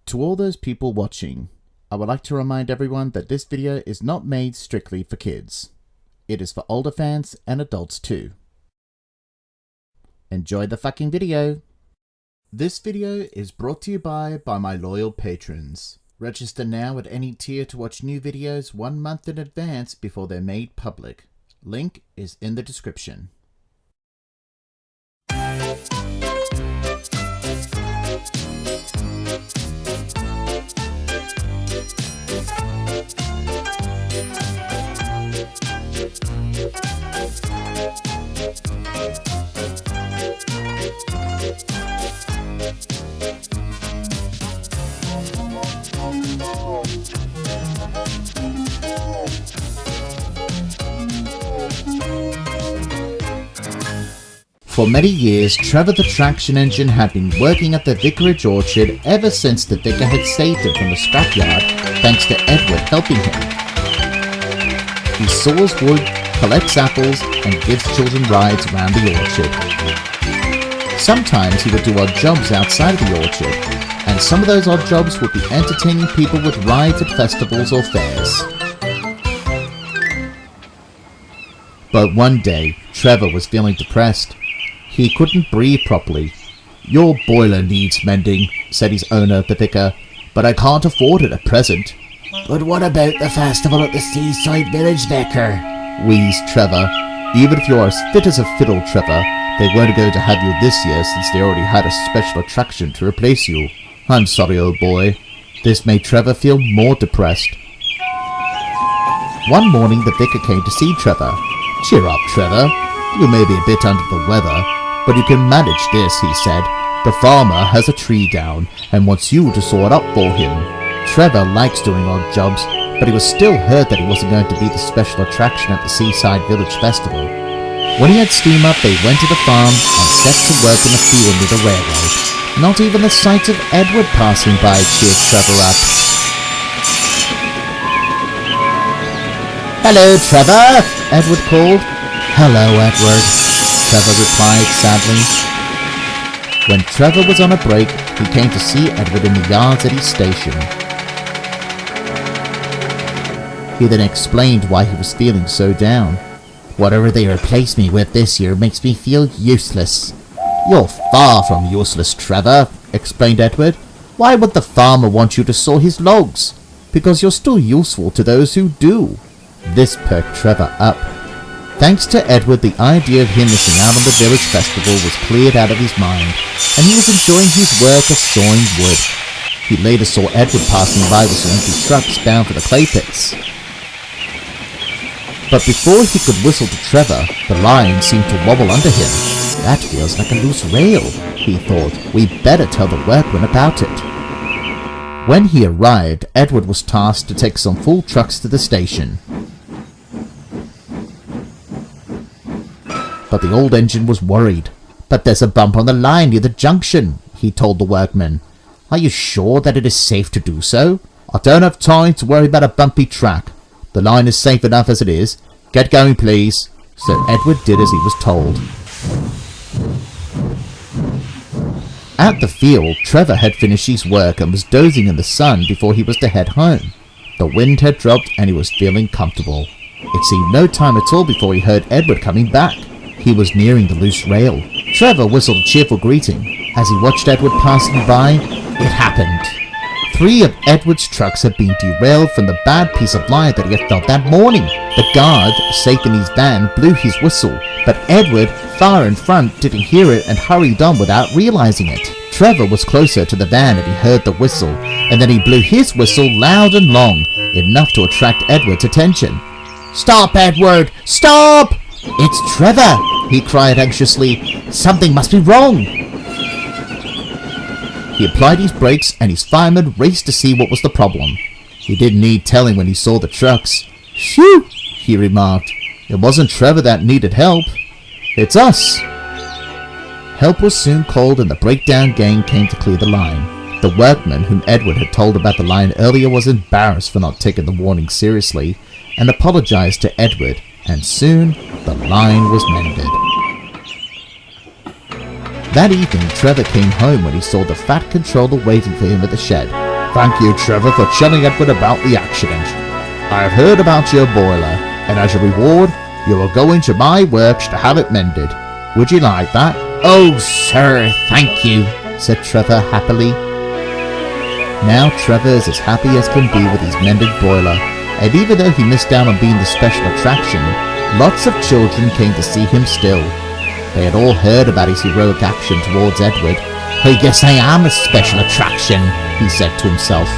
To all those people watching, I would like to remind everyone that this video is not made strictly for kids. It is for older fans and adults too. Enjoy the fucking video! This video is brought to you by my loyal patrons. Register now at any tier to watch new videos 1 month in advance before they're made public. Link is in the description. For many years, Trevor the traction engine had been working at the vicarage orchard ever since the vicar had saved it from the scrapyard thanks to Edward helping him. He saws wood, collects apples, and gives children rides around the orchard. Sometimes he would do odd jobs outside of the orchard, and some of those odd jobs would be entertaining people with rides at festivals or fairs. But one day, Trevor was feeling depressed. He couldn't breathe properly. "Your boiler needs mending," said his owner, the vicar, "but I can't afford it at present." "But what about the festival at the seaside village, vicar?" wheezed Trevor. "Even if you're as fit as a fiddle, Trevor, they weren't going to have you this year since they already had a special attraction to replace you. I'm sorry, old boy." This made Trevor feel more depressed. One morning the vicar came to see Trevor. "Cheer up, Trevor. You may be a bit under the weather, but you can manage this," he said. "The farmer has a tree down and wants you to saw it up for him." Trevor likes doing odd jobs, but he was still hurt that he wasn't going to be the special attraction at the Seaside Village Festival. When he had steam up, they went to the farm and set to work in the field near the railroad. Not even the sight of Edward passing by cheered Trevor up. "Hello, Trevor," Edward called. "Hello, Edward," Trevor replied sadly. When Trevor was on a break, he came to see Edward in the yards at his station. He then explained why he was feeling so down. "Whatever they replace me with this year makes me feel useless." "You're far from useless, Trevor," explained Edward. "Why would the farmer want you to saw his logs? Because you're still useful to those who do." This perked Trevor up. Thanks to Edward, the idea of him missing out on the village festival was cleared out of his mind, and he was enjoying his work of sawing wood. He later saw Edward passing by with some empty trucks bound for the clay pits. But before he could whistle to Trevor, the line seemed to wobble under him. "That feels like a loose rail," he thought. "We better tell the workmen about it." When he arrived, Edward was tasked to take some full trucks to the station. But the old engine was worried. "But there's a bump on the line near the junction," he told the workmen. "Are you sure that it is safe to do so?" "I don't have time to worry about a bumpy track. The line is safe enough as it is. Get going, please." So Edward did as he was told. At the field, Trevor had finished his work and was dozing in the sun before he was to head home. The wind had dropped and he was feeling comfortable. It seemed no time at all before he heard Edward coming back. He was nearing the loose rail. Trevor whistled a cheerful greeting. As he watched Edward passing by, it happened. 3 of Edward's trucks had been derailed from the bad piece of line that he had felt that morning. The guard, safe in his van, blew his whistle, but Edward, far in front, didn't hear it and hurried on without realizing it. Trevor was closer to the van and he heard the whistle, and then he blew his whistle loud and long, enough to attract Edward's attention. "Stop, Edward! Stop!" "It's Trevor!" he cried anxiously. "Something must be wrong!" He applied his brakes and his fireman raced to see what was the problem. He didn't need telling when he saw the trucks. "Phew!" he remarked. "It wasn't Trevor that needed help. It's us." Help was soon called and the breakdown gang came to clear the line. The workman whom Edward had told about the line earlier was embarrassed for not taking the warning seriously and apologized to Edward, and soon the line was mended. That evening, Trevor came home when he saw the fat controller waiting for him at the shed. Thank you, Trevor, for telling Edward about the accident. I have heard about your boiler, and as a reward, you are going to my works to have it mended. Would you like that? Oh, sir, thank you, said Trevor happily. Now Trevor is as happy as can be with his mended boiler, and even though he missed out on being the special attraction, lots of children came to see him still. They had all heard about his heroic action towards Edward. I guess I am a special attraction, he said to himself.